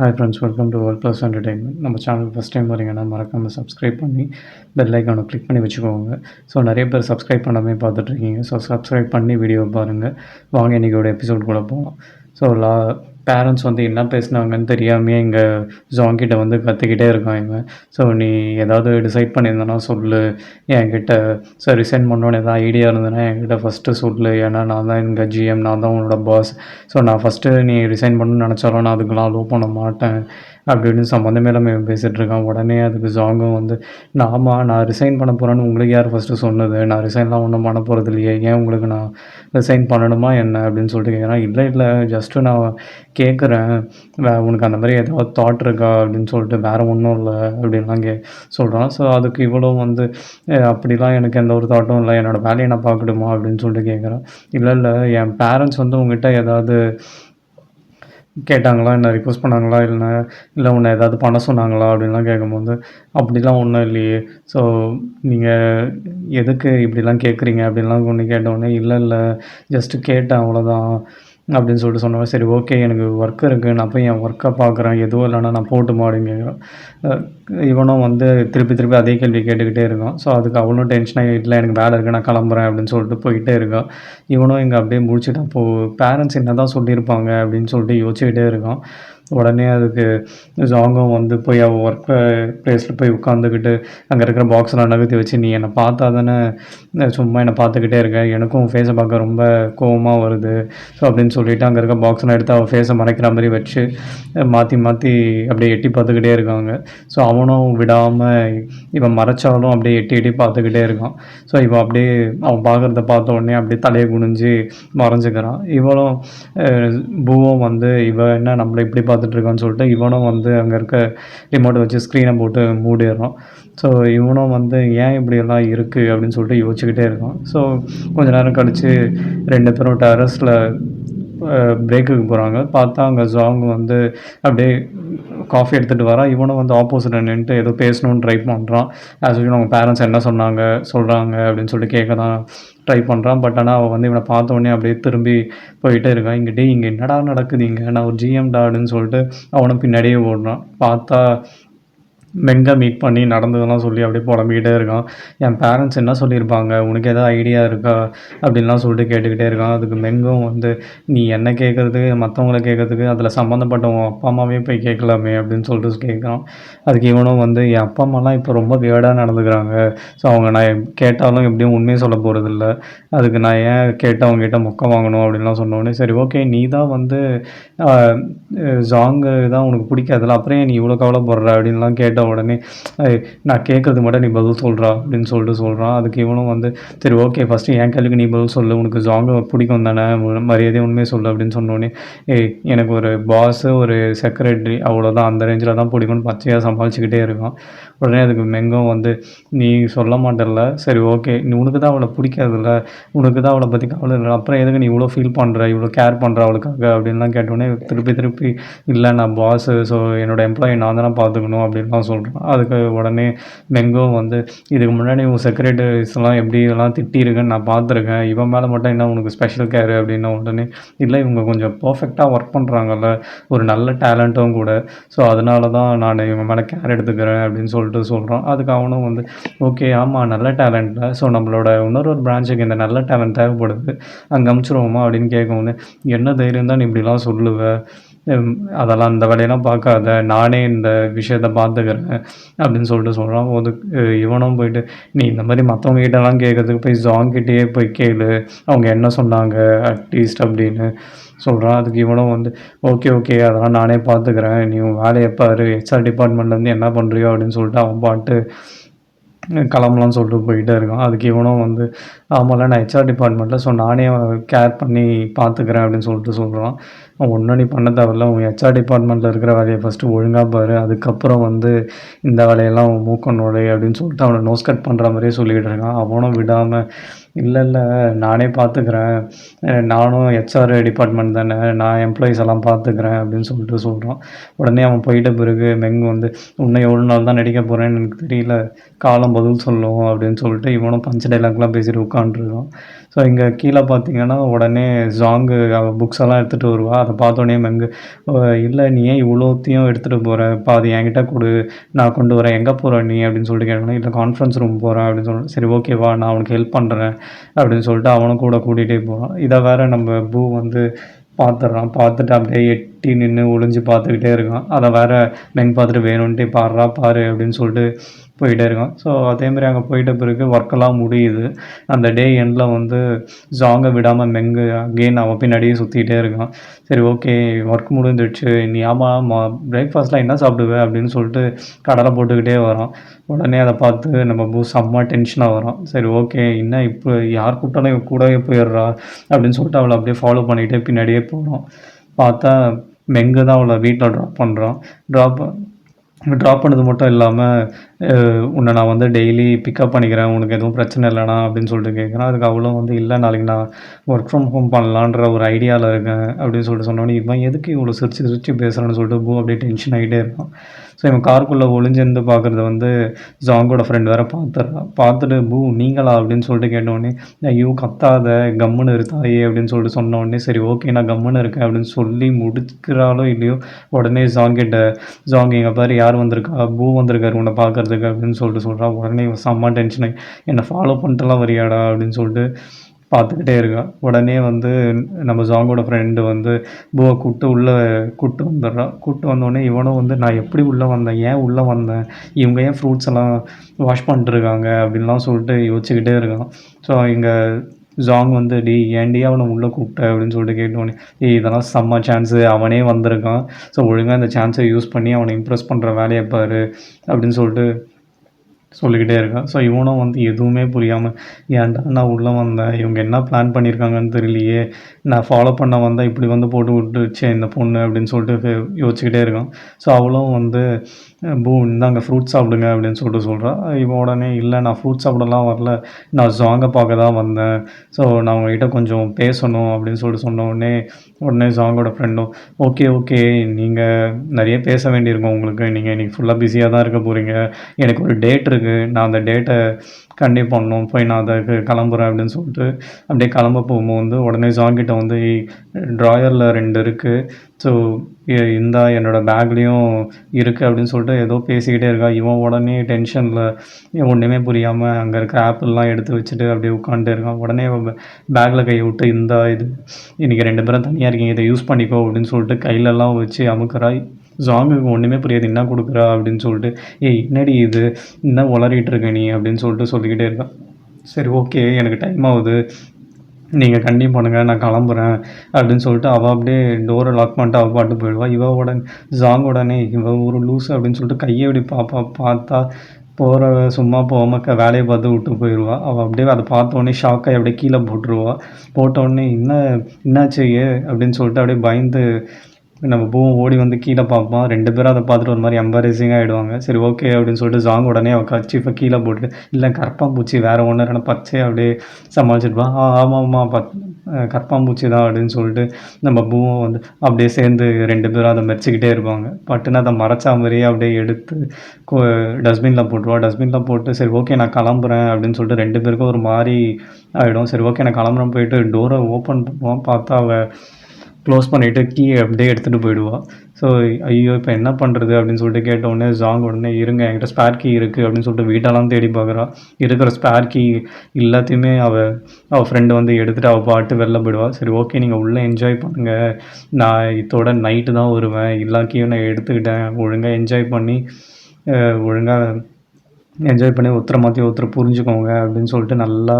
Hi friends, welcome to world plus entertainment. நம்ம channel first time வரீங்கன்னா மறக்காமல் subscribe பண்ணி பெல் ஐக்கானை கிளிக் பண்ணி வச்சுக்கோங்க. ஸோ நிறைய பேர் சப்ஸ்கிரைப் பண்ணாமே பார்த்துட்ருக்கீங்க. ஸோ சப்ஸ்கிரைப் பண்ணி வீடியோ பாருங்கள். வாங்க இன்றைக்கோட எபிசோட் கூட போகலாம். ஸோ பேரண்ட்ஸ் வந்து என்ன பேசுனாங்கன்னு தெரியாமையே இங்கே ஜாங்கிட்ட வந்து கற்றுக்கிட்டே இருக்கான் இவன். ஸோ நீ ஏதாவது டிசைட் பண்ணியிருந்தனா சொல்லு என்கிட்ட. ஸோ ரிசைன் பண்ணோன்னு எதாவது ஐடியா இருந்ததுன்னா என்கிட்ட ஃபஸ்ட்டு சொல்லு. ஏன்னா நான் தான் இங்கே ஜிஎம், நான் தான் உன்னோட பாஸ். ஸோ நான் ஃபஸ்ட்டு நீ ரிசைன் பண்ணணும்னு நினச்சாலும் நான் அதுக்கெலாம் அலோவ் பண்ண மாட்டேன் அப்படின்னு சம்மந்தமே இல்லாமல் பேசிகிட்டு இருக்கான். உடனே அதுக்கு ஜாங்கும் வந்து நான் ரிசைன் பண்ண போகிறேன்னு உங்களுக்கு யார் ஃபஸ்ட்டு சொன்னது? நான் ரிசைன்லாம் ஒன்றும் பண்ண போகிறது இல்லையே, ஏன் உங்களுக்கு நான் ரிசைன் பண்ணணுமா என்ன அப்படின்னு சொல்லிட்டு கேட்குறான். இல்லை ஜஸ்ட்டு நான் கேட்குறேன், உனக்கு அந்த மாதிரி ஏதாவது தாட் இருக்கா அப்படின்னு சொல்லிட்டு, வேறு ஒன்றும் இல்லை அப்படின்லாம் சொல்கிறான். ஸோ அதுக்கு இவ்வளோ வந்து அப்படிலாம் எனக்கு எந்த ஒரு தாட்டும் இல்லை, என்னோடய வேலையை நான் பார்க்கணுமா அப்படின்னு சொல்லிட்டு கேட்குறேன். இல்லை என் பேரண்ட்ஸ் வந்து உங்ககிட்ட ஏதாவது கேட்டாங்களா, என்ன ரிக்வெஸ்ட் பண்ணாங்களா, இல்லை உன்னை ஏதாவது பண்ண சொன்னாங்களா அப்படின்லாம் கேட்கும்போது, அப்படிலாம் ஒன்றும் இல்லையே. ஸோ நீங்கள் எதுக்கு இப்படிலாம் கேட்குறீங்க அப்படின்லாம் ஒன்று கேட்டோடனே, இல்லை ஜஸ்ட்டு கேட்டேன் அவ்வளோதான் அப்படின்னு சொல்லிட்டு சொன்னேன். சரி ஓகே, எனக்கு ஒர்க் இருக்குது, நான் போய் என் ஒர்க்கை பார்க்குறேன், எதுவும் இல்லைனா நான் போட்டுமா அப்படின்னு கேட்குறேன். இவனும் வந்து திருப்பி அதே கேள்வி கேட்டுக்கிட்டே இருக்கான். ஸோ அதுக்கு அவளும் டென்ஷனாகி, இல்லை எனக்கு வேலை இருக்குது, நான் கிளம்புறேன் அப்படின்னு சொல்லிட்டு போயிட்டே இருக்கான். இவனும் இங்கே அப்படியே முடிச்சுட்டு, அப்போது பேரண்ட்ஸ் என்ன தான் சொல்லியிருப்பாங்க அப்படின்னு சொல்லிட்டு யோசிச்சுக்கிட்டே இருக்கான். உடனே அதுக்கு ஜாங்கும் வந்து போய் அவள் ஒர்க் ப்ளேஸில் போய் உட்காந்துக்கிட்டு அங்கே இருக்கிற பாக்ஸ்லாம் நகர்த்தி வச்சு, நீ என்னை பார்த்தா தானே சும்மா என்னை பார்த்துக்கிட்டே இருக்க, எனக்கும் ஃபேஸை பார்க்க ரொம்ப கோவமாக வருது. ஸோ அப்படின்னு சொல்லிவிட்டு அங்கே இருக்க பாக்ஸ்லாம் எடுத்து அவள் ஃபேஸை மறைக்கிற மாதிரி வச்சு மாற்றி அப்படியே எட்டி பார்த்துக்கிட்டே இருக்காங்க. ஸோ அவனும் விடாமல் இவன் மறைச்சாலும் அப்படியே எட்டி பார்த்துக்கிட்டே இருக்கான். ஸோ இவன் அப்படியே அவன் பார்க்குறத பார்த்த உடனே அப்படியே தலையை குனிஞ்சு மறைஞ்சிக்கிறான். இவனும் பூவும் வந்து இவன் என்ன நம்மளை இப்படி பார்த்துட்ருக்கான்னு சொல்லிட்டு இவனும் வந்து அங்கே இருக்க ரிமோட்டை வச்சு ஸ்க்ரீனை போட்டு மூடிடுறான். ஸோ இவனும் வந்து ஏன் இப்படியெல்லாம் இருக்குது அப்படின்னு சொல்லிட்டு யோசிச்சுக்கிட்டே இருக்கான். ஸோ கொஞ்ச நேரம் கழித்து 2 பேரும் டெரஸில் பிரேக்குக்கு போகிறாங்க. பார்த்தா அங்கே ஜாங் வந்து அப்படியே காஃபி எடுத்துகிட்டு வரான். இவனும் வந்து ஆப்போசிட்டில் நின்றுட்டு ஏதோ பேசணுன்னு ட்ரை பண்ணுறான். ஆஸ் யூஷுவல் அவங்க பேரண்ட்ஸ் என்ன சொல்கிறாங்க அப்படின்னு சொல்லிட்டு கேட்க தான் ட்ரை பண்ணுறான். பட் ஆனால் அவன் வந்து இவனை பார்த்த உடனே அப்படியே திரும்பி போயிட்டே இருக்கான். இங்கே என்னடா நடக்குது, இங்கே நான் ஒரு ஜிஎம்டா அப்படின்னு சொல்லிட்டு அவனும் பின்னாடியே ஓடுறான். பார்த்தா மெங்கை மீட் பண்ணி நடந்ததெல்லாம் சொல்லி அப்படியே புலம்பிக்கிட்டே இருக்கான். என் பேரண்ட்ஸ் என்ன சொல்லியிருப்பாங்க, உனக்கு எதாவது ஐடியா இருக்கா அப்படின்லாம் சொல்லிட்டு கேட்டுக்கிட்டே இருக்கான். அதுக்கு மெங்கும் வந்து நீ என்ன கேட்குறதுக்கு மற்றவங்கள கேட்குறதுக்கு அதில் சம்மந்தப்பட்டவங்க அப்பா அம்மாவே போய் கேட்கலாமே அப்படின்னு சொல்லிட்டு கேட்குறான். அதுக்கு இவனும் வந்து என் அப்பா அம்மாலாம் இப்போ ரொம்ப வியர்டாக நடந்துக்கிறாங்க. ஸோ அவங்க நான் கேட்டாலும் எப்படியும் உண்மையை சொல்ல போகிறதில்ல, அதுக்கு நான் ஏன் கேட்டு அவங்ககிட்ட மொக்க வாங்கணும் அப்படின்லாம் சொன்னோடனே, சரி ஓகே நீ தான் வந்து ஜாங்கு தான் உனக்கு பிடிக்காதுல்ல, அப்புறம் நீ இவ்வளோ கவலைப்படுற அப்படின்லாம் கேட்ட உடனே, நான் கேட்குறது மட்டும் நீ பதில் சொல்கிறா அப்படின்னு சொல்லிட்டு சொல்கிறான். அதுக்கு இவனும் வந்து சரி ஓகே ஃபஸ்ட்டு என் கேள்விக்கு நீ பதில் சொல்லு, உனக்கு ஜாங்கு பிடிக்கும் தானே, மரியாதையை உண்மையை சொல்லு அப்படின்னு சொன்னோடனே, எனக்கு ஒரு பாஸு ஒரு செக்ரட்டரி அவ்வளோதான், அந்த ரேஞ்சில் தான் பிடிக்கும்னு பச்சையாக சமாளிச்சுக்கிட்டே இருக்கான். உடனே அதுக்கு மெங்கும் வந்து நீ சொல்ல மாட்டேல்ல, சரி ஓகே உனக்கு தான் அவளை பிடிக்காதுல்ல, உனக்கு தான் அவளை பற்றி கவலை இல்லை, அப்புறம் எதுக்கு நீ இவ்வளோ ஃபீல் பண்ணுற, இவ்வளோ கேர் பண்ணுற அவளுக்காக அப்படின்லாம் கேட்டோடனே திருப்பி இல்லை நான் பாஸு, ஸோ என்னோடய எம்ப்ளாயி நான் தானே பார்த்துக்கணும் அப்படின்லாம் சொல்கிறான். அதுக்கு உடனே மெங்கும் வந்து இதுக்கு முன்னாடி உன் செக்ரட்டரிஸ்லாம் எப்படிலாம் திட்டிருக்குன்னு நான் பார்த்துருக்கேன், இவன் மேலே மட்டும் என்ன உனக்கு ஸ்பெஷல் கேரு அப்படின்ன உடனே, இல்லை இவங்க கொஞ்சம் பர்ஃபெக்டாக ஒர்க் பண்ணுறாங்கல்ல, ஒரு நல்ல டேலண்ட்டும் கூட, ஸோ அதனால தான் நான் இவங்க மேலே கேர் எடுத்துக்கிறேன் அப்படின்னு சொல்லிட்டு சொல்கிறான். அதுக்கு அவனும் வந்து ஓகே ஆமாம் நல்ல டேலண்ட்டில், ஸோ நம்மளோட இன்னொரு பிரான்ச்சுக்கு இந்த நல்ல டேலண்ட் தேவைப்படுது, அங்கே அமுச்சிருவோமா அப்படின்னு கேட்கும்போது, என்ன தைரியம் தான் நீ இப்படிலாம் சொல்லுவேன், அதெல்லாம் அந்த வேலையெல்லாம் பார்க்காத, நானே இந்த விஷயத்த பார்த்துக்கிறேன் அப்படின்னு சொல்லிட்டு சொல்கிறான். இவனும் போயிட்டு நீ இந்த மாதிரி மற்றவங்க கிட்டலாம் கேட்குறதுக்கு போய் ஜாங்கிட்டேயே போய் கேளு, அவங்க என்ன சொன்னாங்க அட்லீஸ்ட் அப்படின்னு சொல்கிறான். அதுக்கு இவனும் வந்து ஓகே அதெல்லாம் நானே பார்த்துக்கிறேன், நீ வேலையை பாரு, ஹெச்ஆர் டிபார்ட்மெண்ட்லேருந்து என்ன பண்ணுறியோ அப்படின்னு சொல்லிட்டு அவன் பாட்டு கிளம்பலான்னு சொல்லிட்டு போயிட்டே இருக்கான். அதுக்கு இவனும் வந்து ஆமாம்ல நான் ஹெச்ஆர் டிபார்ட்மெண்ட்டில், ஸோ நானே கேர் பண்ணி பார்த்துக்கிறேன் அப்படின்னு சொல்லிட்டு சொல்கிறான். ஒன்றும் நீ பண்ண தேவையில்ல, உன் ஹெச்ஆர் டிபார்ட்மெண்ட்டில் இருக்கிற வேலையை ஃபஸ்ட்டு ஒழுங்காக பாரு, அதுக்கப்புறம் வந்து இந்த வேலையெல்லாம் மூக்க நுழை அப்படின்னு சொல்லிட்டு அவனை நோஸ் கட் பண்ணுற மாதிரியே சொல்லிக்கிட்டு இருக்கான். அவனும் விடாமல் இல்ல, இல்ல நானே பார்த்துக்கிறேன். நானும் ஹெச்ஆர் டிபார்ட்மெண்ட் தானே, நான் எம்ப்ளாயீஸ் எல்லாம் பார்த்துக்கிறேன் அப்படின்னு சொல்லிட்டு சொல்கிறான். உடனே அவன் போயிட்ட பிறகு மெங் வந்து, இன்னும் எவ்வளோ நாள் தான் நடிக்க போகிறேன்னு எனக்கு தெரியல, காலம் பதில் சொல்லும் அப்படின்னு சொல்லிட்டு இவனும் பஞ்ச் டைலாக்லாம் பேசிட்டு உட்காந்துருக்கான். ஸோ இங்கே கீழே பார்த்தீங்கன்னா உடனே ஜாங்கு புக்ஸ் எல்லாம் எடுத்துகிட்டு வருவா. அதை பார்த்தோன்னே மெங்கு, இல்லை நீ ஏன் இவ்வளோத்தையும் எடுத்துகிட்டு போகிற, பாதி என்கிட்ட கொடு, நான் கொண்டு வரேன், எங்கே போகிற நீ அப்படின்னு சொல்லிட்டு கேட்டோன்னே, இல்லை கான்ஃபரன்ஸ் ரூம் போகிறேன் அப்படின்னு சொல்லிட்டு, சரி ஓகேவா நான் அவனுக்கு ஹெல்ப் பண்ணுறேன் அப்படின்னு சொல்லிட்டு அவனும் கூட கூட்டிகிட்டே போகிறான். இதை வேற நம்ம பூ வந்து பார்த்துட்றான். பார்த்துட்டு அப்படியே எட்டி நின்று ஒளிஞ்சு பார்த்துக்கிட்டே இருக்கான். அதை வேற மெங் பார்த்துட்டு வேணும்ன்ட்டு பாடுறா பாரு அப்படின்னு சொல்லிட்டு போயிட்டே இருக்கான். ஸோ அதேமாதிரி அங்கே போயிட்ட பிறகு ஒர்க்கெல்லாம் முடியுது. அந்த டே எண்டில் வந்து ஜாங்கை விடாமல் மெங்கு அகெயின் அவன் பின்னாடியே சுற்றிக்கிட்டே இருக்கான். சரி ஓகே ஒர்க் முடிஞ்சிடுச்சு, நீ ஆமாம் பிரேக்ஃபாஸ்ட்லாம் என்ன சாப்பிடுவேன் அப்படின்னு சொல்லிட்டு கடலை போட்டுக்கிட்டே வரான். உடனே அதை பார்த்து நம்ம பூ செம்ம டென்ஷனாக வரான். சரி ஓகே என்ன இப்போ யார் கூப்பிட்டாலும் இவன் கூடவே போயிடுறா அப்படின்னு சொல்லிட்டு அவளை அப்படியே ஃபாலோ பண்ணிகிட்டே பின்னாடியே போகிறோம். பார்த்தா மெங்கு தான் அவளை வீட்டில் ட்ராப் பண்ணுறான். ட்ராப் பண்ணது மட்டும் இல்லாமல், உன்னை நான் வந்து டெய்லி பிக்கப் பண்ணிக்கிறேன், உனக்கு எதுவும் பிரச்சனை இல்லைனா அப்படின்னு சொல்லிட்டு கேட்குறான். அதுக்கு அவளும் வந்து, இல்லை நாளைக்கு நான் ஒர்க் ஃப்ரம் ஹோம் பண்ணலான்ற ஒரு ஐடியாவில் இருக்கேன் அப்படின்னு சொல்லிட்டு சொன்னோன்னே, இவன் எதுக்கு இவ்வளோ சிரிச்சு சிரிச்சு பேசுகிறான்னு சொல்லிட்டு பூ அப்படியே டென்ஷன் ஆகிட்டே இருக்கான். ஸோ இவன் காருக்குள்ளே ஒளிஞ்சிருந்து பார்க்குறது வந்து ஜாங்கோட ஃப்ரெண்ட் வேறு பார்த்துட்றான். பார்த்துட்டு பூ நீங்களா அப்படின்னு சொல்லிட்டு கேட்டோடனே, ஐயோ கத்தாத கம்முன்னு இருத்தாயே அப்படின்னு சொல்லிட்டு சொன்னோடனே, சரி ஓகே நான் கம்முன்னு இருக்கேன் அப்படின்னு சொல்லி முடிக்கிறாளோ இல்லையோ, உடனே ஜாங் எங்கள் பாரு யார் வந்திருக்கா, பூ வந்திருக்காரு உன்னை பார்க்கறதுக்கு அப்படின்னு சொல்லிட்டு சொல்கிறான். உடனே செம்ம டென்ஷன் ஆகி, என்னை ஃபாலோ பண்ணிட்டுலாம் வரியாடா அப்படின்னு சொல்லிட்டு பார்த்துக்கிட்டே இருக்கா. உடனே வந்து நம்ம ஜாங்கோட ஃப்ரெண்டு வந்து பூவை கூப்பிட்டு வந்துடுறான். கூப்பிட்டு வந்தோடனே இவனும் வந்து, நான் எப்படி உள்ளே வந்தேன், ஏன் உள்ளே வந்தேன், இவங்க ஏன் ஃப்ரூட்ஸ் எல்லாம் வாஷ் பண்ணிட்டுருக்காங்க அப்படின்லாம் சொல்லிட்டு யோசிச்சுக்கிட்டே இருக்கான். ஸோ இங்கே ஜாங் வந்து, டி ஏன்டி அவனை உள்ளே கூப்பிட்ட அப்படின்னு சொல்லிட்டு கேட்டோன்னே, இதெல்லாம் செம்ம சான்ஸு, அவனே வந்திருக்கான், ஸோ ஒழுங்காக இந்த சான்ஸை யூஸ் பண்ணி அவனை இம்ப்ரெஸ் பண்ணுற வேலையை பாரு அப்படின்னு சொல்லிட்டு சொல்லிக்கிட்டே இருக்கான். ஸோ இவனும் வந்து எதுவுமே புரியாமல், ஏன்டா நான் உள்ளே வந்தேன், இவங்க என்ன பிளான் பண்ணியிருக்காங்கன்னு தெரியலையே, நான் ஃபாலோ பண்ண வந்தால் இப்படி வந்து போட்டு விட்டுருச்சே இந்த பொண்ணு அப்படின்னு சொல்லிட்டு யோசிச்சுக்கிட்டே இருக்கான். ஸோ அவளும் வந்து, பூ இந்தாங்க ஃப்ரூட்ஸ் சாப்பிடுங்க அப்படின்னு சொல்லிட்டு சொல்கிறான். இவன் உடனே, இல்லை நான் ஃப்ரூட்ஸ் சாப்பிடலாம் வரல, நான் ஜாங்கை பார்க்க தான் வந்தேன், ஸோ நான் உங்ககிட்ட கொஞ்சம் பேசணும் அப்படின்னு சொல்லிட்டு சொன்ன உடனே ஜாங்கோட ஃப்ரெண்டும், ஓகே ஓகே நீங்கள் நிறைய பேச வேண்டியிருக்கும் உங்களுக்கு, நீங்கள் இன்றைக்கி ஃபுல்லாக பிஸியாக தான் இருக்க போகிறீங்க, எனக்கு ஒரு டேட் இருக்குது, நான் அந்த டேட்டை கண்டினியூ பண்ணணும், போய் நான் அதுக்கு கிளம்புறேன் அப்படின்னு சொல்லிட்டு அப்படியே கிளம்ப போகும்போது உடனே ஜாங்கிட்ட வந்து, ட்ராயரில் 2 இருக்குது, ஸோ இந்தா என்னோடய பேக்லேயும் இருக்குது அப்படின்னு சொல்லிட்டு ஏதோ பேசிக்கிட்டே இருக்கா. இவன் உடனே டென்ஷனில் ஒன்றுமே புரியாமல் அங்கே இருக்கிற ஆப்பிள்லாம் எடுத்து வச்சுட்டு அப்படியே உட்காந்துட்டே இருக்கான். உடனே பேக்கில் கையை விட்டு, இந்தா இது இன்றைக்கி 2 பேரும் தனியாக இருக்கீங்க, இதை யூஸ் பண்ணிக்கோ அப்படின்னு சொல்லிட்டு கையிலலாம் வச்சு அமுக்கிறா. ஜாங்குக்கு ஒன்றுமே புரியாது, என்ன கொடுக்குறா அப்படின்னு சொல்லிட்டு, என்னடி இது என்ன உளறிட்டு இருக்க நீ அப்படின்னு சொல்லிட்டு சொல்லிக்கிட்டே இருக்கான். சரி ஓகே எனக்கு டைம் ஆகுது, நீங்கள் கண்டினியூ பண்ணுங்கள் நான் கிளம்புறேன் அப்படின்னு சொல்லிட்டு அவள் அப்படியே டோரை லாக் பண்ணிட்டு அவள் பாட்டு போயிடுவா. ஜாங் உடனே இவள் ஒரு லூஸ் அப்படின்னு சொல்லிட்டு கையை இப்படி பார்த்தா போகிற சும்மா போகாம வேலையை பார்த்து விட்டு போயிடுவா. அவள் அப்படியே அதை பார்த்தோன்னே ஷாக்காகி அப்படியே கீழே போட்டுருவா. போட்டோடனே என்னாச்சு அப்படின்னு சொல்லிட்டு அப்படியே பயந்து நம்ம பூவும் ஓடி வந்து கீழே பார்ப்பான். 2 பேரும் அதை பார்த்துட்டு ஒரு மாதிரி எம்பாரசிங்காக ஆகிடுவாங்க. சரி ஓகே அப்படின்னு சொல்லிட்டு ஜாங் உடனே அவள் கர்ச்சீஃபை கீழே போட்டு, இல்லை கரப்பாம்பூச்சி வேறு ஒன்று இல்லைன்னா பச்சை அப்படியே சமாளிச்சிருப்பான். ஆமாம்மா கரப்பாம்பூச்சி தான் அப்படின்னு சொல்லிட்டு நம்ம பூவும் வந்து அப்படியே சேர்ந்து 2 பேரும் அதை மெரிச்சிக்கிட்டே இருப்பாங்க. பட்டுன்னு அதை மறைச்சா மாதிரியே அப்படியே எடுத்து டஸ்ட்பினில் போட்டுருவா. டஸ்ட்பினில் போட்டு சரி ஓகே நான் கிளம்புறேன் அப்படின்னு சொல்லிட்டு 2 பேருக்கும் ஒரு மாதிரி ஆகிடும். சரி ஓகே நான் கிளம்புறேன் போயிட்டு டோரை ஓப்பன் பண்ணுவான். பார்த்தா அவள் க்ளோஸ் பண்ணிவிட்டு கீயை அப்படியே எடுத்துகிட்டு போயிடுவாள். ஸோ ஐயோ இப்போ என்ன பண்ணுறது அப்படின்னு சொல்லிட்டு கேட்டவுடனே ஜாங் உடனே, இருங்க என்கிட்ட ஸ்பேர் கீ இருக்குது அப்படின்னு சொல்லிட்டு வீட்டெல்லாம் தேடி பார்க்குறா. இருக்கிற ஸ்பேர் கீ எல்லாத்தையுமே அவள் ஃப்ரெண்டு வந்து எடுத்துகிட்டு அவள் பாட்டு வெளில போயிடுவாள். சரி ஓகே நீங்கள் உள்ளே என்ஜாய் பண்ணுங்கள், நான் இதோட நைட்டு தான் வருவேன், எல்லா கீயும் நான் எடுத்துக்கிட்டேன், ஒழுங்காக என்ஜாய் பண்ணி ஒருத்தரை மாற்றி ஒருத்தர் புரிஞ்சுக்கோங்க அப்படின்னு சொல்லிட்டு நல்லா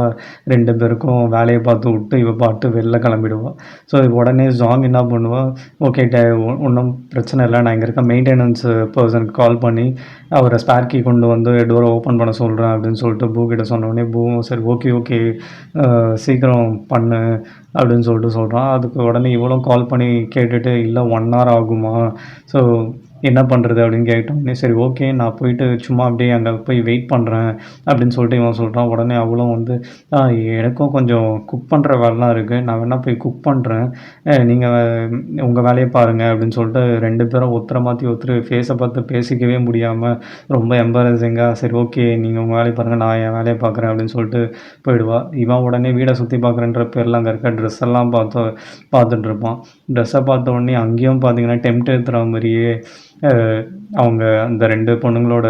2 பேருக்கும் வேலையை பார்த்து விட்டு இவள் பாட்டு வெளில கிளம்பிடுவாள். ஸோ உடனே ஜாங் என்ன பண்ணுவாள், ஓகே ஒன்றும் பிரச்சனை இல்லை, நான் இங்கே இருக்க மெயின்டெனன்ஸ் பர்சனுக்கு கால் பண்ணி அவரை ஸ்பேர் கீ கொண்டு வந்து டோரை ஓப்பன் பண்ண சொல்கிறேன் அப்படின்னு சொல்லிட்டு பூக்கிட்ட சொன்னோடனே பூவும் சரி ஓகே சீக்கிரம் பண்ணு அப்படின்னு சொல்லிட்டு சொல்கிறான். அதுக்கு உடனே இவளும் கால் பண்ணி கேட்டுட்டு, இல்லை 1 hour ஆகுமா, ஸோ என்ன பண்ணுறது அப்படின்னு கேட்டோடனே சரி ஓகே நான் போயிட்டு சும்மா அப்படியே அங்கே போய் வெயிட் பண்ணுறேன் அப்படின்னு சொல்லிட்டு இவன் சொல்கிறான். உடனே அவளும் வந்து "ஆ எனக்கும் கொஞ்சம் குக் பண்ணுற வேலைலாம் இருக்குது, நான் வேணா போய் குக் பண்ணுறேன், நீங்கள் உங்கள் வேலையை பாருங்கள்" அப்படின்னு சொல்லிட்டு 2 பேரும் ஒருத்தரை மாற்றி ஒருத்தர் ஃபேஸை பார்த்து பேசிக்கவே முடியாமல் ரொம்ப எம்பாரசிங்காக சரி ஓகே நீங்கள் உங்கள் வேலையை பாருங்கள், நான் என் வேலையை பார்க்குறேன் அப்படின்னு சொல்லிட்டு போயிடுவா. இவன் உடனே வீடை சுற்றி பார்க்குறேன்ற பேரில் அங்கே இருக்க ட்ரெஸ் எல்லாம் பார்த்துட்ருப்பான். ட்ரெஸ்ஸை பார்த்த உடனே அங்கேயும் பார்த்தீங்கன்னா டெம்ட் ஏத்துற மாதிரியே அவங்க அந்த 2 பொண்ணுங்களோட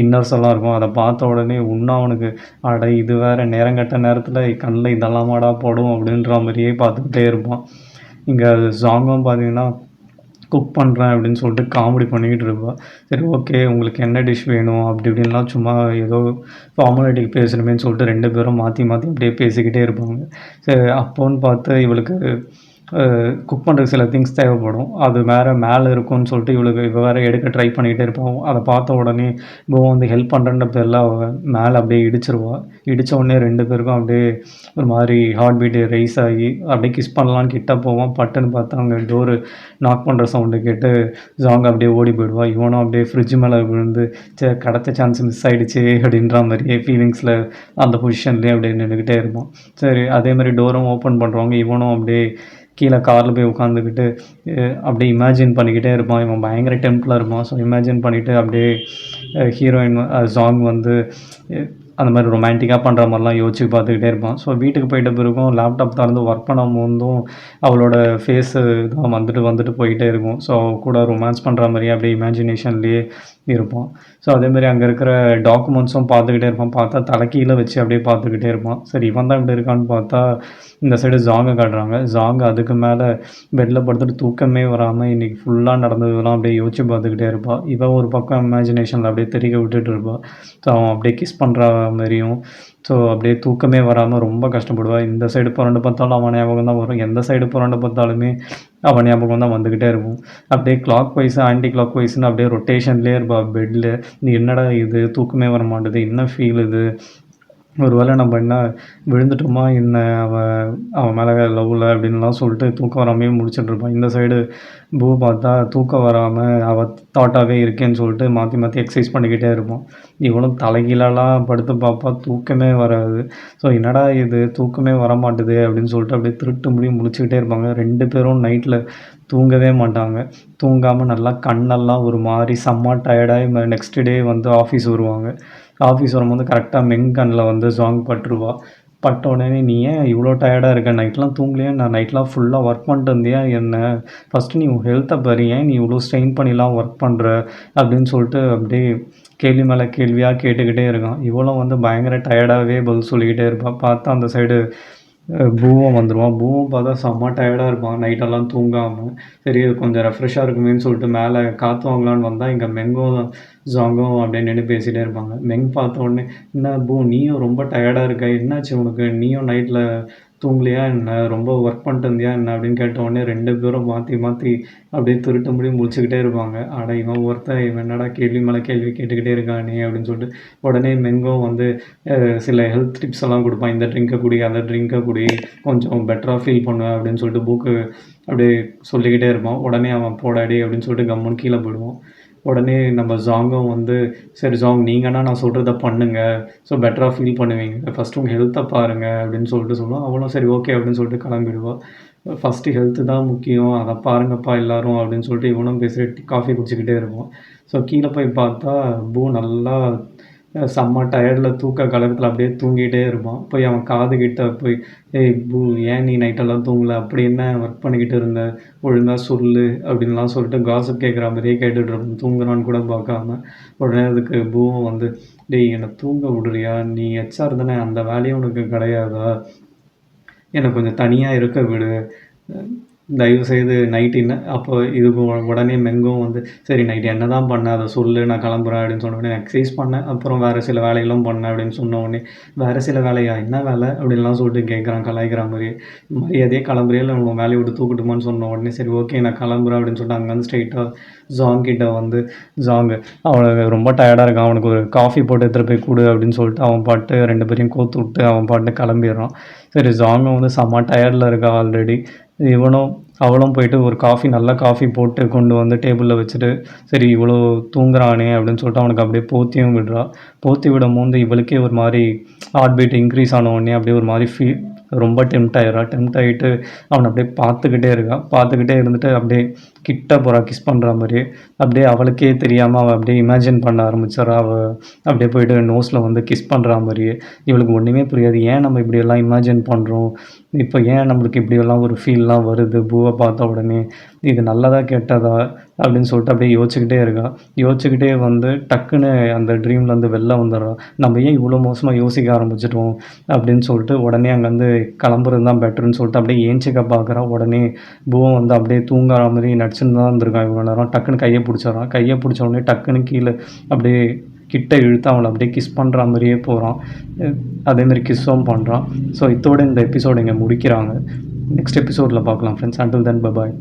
இன்னர்ஸ் எல்லாம் இருக்கும். அதை பார்த்த உடனே இன்னும் அவனுக்கு அட இது வேறு நேரங்கெட்ட நேரத்தில் கண்ணில் இதெல்லாமாடா படும் அப்படின்ற மாதிரியே பார்த்துக்கிட்டே இருப்பான். இங்கே ஜாங்கும் பார்த்தீங்கன்னா குக் பண்ணுறேன் அப்படின்னு சொல்லிட்டு காமெடி பண்ணிக்கிட்டு இருப்பா. சரி ஓகே உங்களுக்கு என்ன டிஷ் வேணும் அப்படி இப்படின்லாம் சும்மா ஏதோ ஃபார்மாலிட்டிக்கு பேசணுமேன்னு சொல்லிட்டு 2 பேரும் மாற்றி மாற்றி அப்படியே பேசிக்கிட்டே இருப்பாங்க. சரி அப்போன்னு பார்த்து இவளுக்கு குக் பண்ணுறதுக்கு சில திங்ஸ் தேவைப்படும். அது வேறு மேலே இருக்கும்னு சொல்லிட்டு இவ வேறு எடுக்க ட்ரை பண்ணிக்கிட்டே இருப்பான். அதை பார்த்த உடனே இவன் வந்து ஹெல்ப் பண்ணுறன்ற பேரில் அவள் மேலே அப்படியே இடிச்சிருவா. இடித்த உடனே 2 பேருக்கும் அப்படியே ஒரு மாதிரி ஹார்ட் பீட்டு ரைஸ் ஆகி அப்படியே கிஸ் பண்ணலான்னு கிட்ட போவான். பட்டுன்னு பார்த்தா அங்கே டோரு நாக் பண்ணுற சவுண்டு கேட்டு ஜாங் அப்படியே ஓடி போயிடுவா. இவனும் அப்படியே ஃப்ரிட்ஜ் மேலே விழுந்து கிடைச்ச சான்ஸ் மிஸ் ஆகிடுச்சு அப்படின்ற மாதிரியே ஃபீலிங்ஸில் அந்த பொசிஷன்லேயே அப்படியே நின்றுக்கிட்டே இருப்பான். சரி அதே மாதிரி டோரும் ஓப்பன் பண்ணுறவங்க இவனும் அப்படியே கீழே காரில் போய் உட்காந்துக்கிட்டு அப்படியே இமேஜின் பண்ணிக்கிட்டே இருப்பான். இவன் பயங்கர டெம்பிளாக இருப்பான். ஸோ இமேஜின் பண்ணிவிட்டு அப்படியே ஹீரோயின் சாங் வந்து அந்த மாதிரி ரொமான்டிக்காக பண்ணுற மாதிரிலாம் யோசிச்சு பார்த்துக்கிட்டே இருப்பான். ஸோ வீட்டுக்கு போயிட்ட பிறகும் லேப்டாப் திறந்து ஒர்க் பண்ணும்போதும் அவளோட ஃபேஸு தான் வந்துட்டு போயிட்டே இருக்கும். ஸோ கூட ரொமான்ஸ் பண்ணுற மாதிரியே அப்படியே இமேஜினேஷன்லேயே இருப்பான். ஸோ அதேமாதிரி அங்கே இருக்கிற டாக்குமெண்ட்ஸும் பார்த்துக்கிட்டே இருப்பான். பார்த்தா தலைக்கீழ வச்சு அப்படியே பார்த்துக்கிட்டே இருப்பான். சரி இவன் தான் இப்படி இருக்கான்னு பார்த்தா இந்த சைடு ஜாங்கை காட்டுறாங்க. ஜாங் அதுக்கு மேலே பெட்டில் படுத்துட்டு தூக்கமே வராமல் இன்றைக்கி ஃபுல்லாக நடந்ததெல்லாம் அப்படியே யோசிச்சு பார்த்துக்கிட்டே இருப்பாள். இவன் ஒரு பக்கம் இமேஜினேஷனில் அப்படியே தெறிக்க விட்டுட்டு இருப்பாள். ஸோ அவன் அப்படியே கிஸ் பண்ணுற மாதிரியும் ஸோ அப்படியே தூக்கமே வராமல் ரொம்ப கஷ்டப்படுவாள். இந்த சைடு புரண்டு பார்த்தாலும் அவன் ஞாபகம் தான் வரும், எந்த சைடு புரண்டு பார்த்தாலுமே அவன் ஞாபகம் தான் வந்துக்கிட்டே இருக்கும். அப்படியே கிளாக் வைஸ் ஆன்டி கிளாக் வைஸ்னு அப்படியே ரொட்டேஷன்லேயே இருப்பாள் பெட்டில். நீ என்னடா இது தூக்கமே வர மாட்டுது, என்ன ஃபீல் இது, ஒரு வேளை நம்ம என்ன விழுந்துட்டோமா என்ன அவன் மேலே லவ்வில் அப்படின்லாம் சொல்லிட்டு தூக்கம் வராமையே முடிச்சிட்ருப்பான். இந்த சைடு பூ பார்த்தா தூக்கம் வராமல் அவள் தாட்டாகவே இருக்கேன்னு சொல்லிட்டு மாற்றி மாற்றி எக்ஸசைஸ் பண்ணிக்கிட்டே இருப்பான். இவனும் தலைகீழலாம் படுத்து பார்ப்பா, தூக்கமே வராது. ஸோ என்னடா இது தூக்கமே வர மாட்டுது அப்படின்னு சொல்லிட்டு அப்படியே திருட்டு முடியும் முழிச்சுக்கிட்டே இருப்பாங்க. 2 பேரும் நைட்டில் தூங்கவே மாட்டாங்க. தூங்காமல் நல்லா கண்ணெல்லாம் ஒரு மாதிரி செம்ம டயர்டாகி நெக்ஸ்ட் டே வந்து ஆஃபீஸ் வருவாங்க. ஆஃபீஸ் வரும்போது கரெக்டாக கண்ணில் வந்து சாங் பட்டுருவா. பட்ட உடனே நீ ஏன் இவ்வளோ டயர்டாக இருக்க, நைட்லாம் தூங்கலையா, நான் நைட்லாம் ஃபுல்லாக ஒர்க் பண்ணிட்டு இருந்தியா என்ன, ஃபஸ்ட்டு நீ உன் ஹெல்த்தை பாரு, ஏன் நீ இவ்வளோ ஸ்ட்ரெயின் பண்ணிலாம் ஒர்க் பண்ணுற அப்படின்னு சொல்லிட்டு அப்படியே கேள்வி மேலே கேள்வியாக கேட்டுக்கிட்டே இருக்கான். இவளும் வந்து பயங்கர டயர்டாகவே பதில் சொல்லிக்கிட்டே இருப்பாள். பார்த்தா அந்த சைடு பூவும் வந்துடுவான். பூவும் பார்த்தா செம்ம டயர்டாக இருப்பான் நைட்டெல்லாம் தூங்காமல். சரி இது கொஞ்சம் ரெஃப்ரெஷ்ஷாக இருக்குமேன்னு சொல்லிட்டு மேலே காற்று வாங்கலான்னு வந்தால் இங்கே மெங்கும் ஜாங்கும் அப்படியே நின்று பேசிகிட்டே இருப்பாங்க. மெங் பார்த்த உடனே என்ன பூ நீயும் ரொம்ப டயர்டாக இருக்க, என்னாச்சு உனக்கு, நீயும் நைட்டில் தூங்கலையா என்ன, ரொம்ப ஒர்க் பண்ணிட்டு இருந்தியா என்ன அப்படின்னு கேட்ட உடனே 2 பேரும் மாற்றி மாற்றி அப்படியே திருட்டு முடி முழிச்சுக்கிட்டே இருப்பாங்க. அட இவன் இவன் என்னடா கேள்வி மேலே கேள்வி கேட்டுக்கிட்டே இருக்கானே அப்படின்னு சொல்லிட்டு உடனே மெங்கும் வந்து சில ஹெல்த் டிப்ஸ் எல்லாம் கொடுப்பான். இந்த ட்ரிங்கை குடி, அந்த ட்ரிங்கை குடி, கொஞ்சம் பெட்டராக ஃபீல் பண்ணுவேன் அப்படின்னு சொல்லிட்டு புக்கு அப்படியே சொல்லிக்கிட்டே இருப்பான். உடனே அவன் போடாடி அப்படின்னு சொல்லிட்டு கம்முன்னு கீழே போயிடுவான். உடனே நம்ம ஜாங்கும் வந்து சரி ஜாங் நீங்கன்னா நான் சொல்கிறத பண்ணுங்கள், ஸோ பெட்டராக ஃபீல் பண்ணுவீங்க, ஃபஸ்ட்டு உங்கள் ஹெல்த்தை பாருங்கள் அப்படின்னு சொல்லிட்டு சொல்லுவான். அவளும் சரி ஓகே அப்படின்னு சொல்லிட்டு கிளம்பிடுவாள். ஃபஸ்ட்டு ஹெல்த்து தான் முக்கியம், அதை பாருங்கப்பா எல்லோரும் அப்படின்னு சொல்லிட்டு இவனும் பேசிட்டு காஃபி குடிச்சிக்கிட்டே இருப்பான். ஸோ கீழே போய் பார்த்தா பூ நல்லா செம்ம டயர்டில் தூக்க கலக்கத்தில் அப்படியே தூங்கிட்டே இருப்பான். போய் அவன் காதுகிட்ட போய் ஏய் பூ ஏன் நீ நைட்டெல்லாம் தூங்கலை, அப்படி என்ன ஒர்க் பண்ணிக்கிட்டு இருந்த, ஒழுங்காக சொல்லு அப்படின்லாம் சொல்லிட்டு காசிப் கேட்குற மாதிரியே கேட்டுட்டு இருப்பான். தூங்குறான்னு கூட பார்க்காம. உடனே அதுக்கு பூவும் வந்து டேய் என்னை தூங்க விடுறியா, நீ ஹெச்ஆர் தானே, அந்த வேலையும் உனக்கு கிடையாதா, என்னை கொஞ்சம் தனியாக இருக்க விடு, தயவுசெய்து நைட்டு என்ன அப்போ இதுக்கு உடனே மெங்கும் வந்து சரி நைட்டு என்ன தான் பண்ணேன் அதை சொல்லு, நான் கிளம்புறேன் அப்படின்னு சொன்ன உடனே எக்ஸசைஸ் பண்ணேன், அப்புறம் வேறு சில வேலைகளும் பண்ணேன் அப்படின்னு சொன்ன உடனே வேறு சில வேலையா, என்ன வேலை அப்படின்லாம் சொல்லிட்டு கேட்குறான் கலாய்க்கிற மாதிரியே. மரியாதையே கிளம்புறியா இல்லை உங்கள் வேலையை விட்டு தூக்கட்டுமான்னு சொன்ன உடனே சரி ஓகே நான் கிளம்புறேன் அப்படின்னு சொல்லிட்டு அங்கேருந்து ஸ்ட்ரைட்டாக ஜாங் கிட்ட வந்து ஜாங்கு அவனுக்கு ரொம்ப டயர்டாக இருக்கான், அவனுக்கு ஒரு காஃபி போட்டு எடுத்துகிட்டு போய் கொடு அப்படின்னு சொல்லிட்டு அவன் பாட்டு 2 பேரையும் கோத்து விட்டு அவன் பாட்டு கிளம்பிடுறான். சரி ஜாங்கும் வந்து செம்ம டயர்டில் இருக்கா ஆல்ரெடி. இவனும் அவளும் போயிட்டு ஒரு நல்ல காஃபி போட்டு கொண்டு வந்து டேபிளில் வச்சுட்டு, சரி இவ்வளோ தூங்குறானே அப்படின்னு சொல்லிட்டு அவனுக்கு அப்படியே போத்தியும் விடுறா. போத்தி விடும்போது இவளுக்கே ஒரு மாரி ஹார்ட் பீட் இன்க்ரீஸ் ஆன உடனே அப்படியே ஒரு மாரி ரொம்ப டெம்ப்ட் ஆயிடுறா. டெம்ப்ட் ஆயிட்டு அவன அப்படியே பார்த்துக்கிட்டே இருக்கா. பார்த்துக்கிட்டே இருந்துட்டு அப்படியே கிட்ட போறா கிஸ் பண்ற மாரியே. அப்படியே அவளுக்கே தெரியாம அவ அப்படியே இமேஜின் பண்ண ஆரம்பிச்சுர்றா. அப்படியே போயிட்டு நோஸ்ல வந்து கிஸ் பண்றா மாரியே. இவளுக்கு ஒண்ணுமே புரியாது. ஏன் நம்ம இப்படியெல்லாம் இமேஜின் பண்றோம்? இப்போ ஏன் நம்மளுக்கு இப்படியெல்லாம் ஒரு ஃபீல்லாம் வருது பூவ பார்த்த உடனே? இது நல்லதா கெட்டதா? அப்படின்னு சொல்லிட்டு அப்படியே யோசிச்சுக்கிட்டே இருக்கா. யோசிச்சுக்கிட்டே வந்து டக்குன்னு அந்த ட்ரீம்லேருந்து வெளில வந்துடுறா. நம்ம ஏன் இவ்வளோ மோசமா யோசிக்க ஆரம்பிச்சுட்டோம்? அப்படின்னு சொல்லிட்டு உடனே அங்கேருந்து கிளம்புறது தான் பெட்டர்ன்னு சொல்லிட்டு அப்படியே ஏஞ்சிக்க பார்க்குறா. உடனே பூவம் வந்து அப்படியே தூங்குற மாரி நடிச்சுன்னு தான் இருந்திருக்கான் இவ்வளோ நேரம். டக்குன்னு கைய புடிச்சிடுறான். கைய புடிச்ச உடனே டக்குன்னு கீழ அப்படியே கிட்ட இழுத்து அவள அப்படியே கிஸ் பண்ற மாரியே போறான். அதேமாரி கிஸ்ஸும் பண்றான். ஸோ இதோட இந்த எபிசோட் இங்க முடிக்கிறாங்க. நெக்ஸ்ட் எபிசோட்ல பார்க்கலாம் friends. Until then bye bye.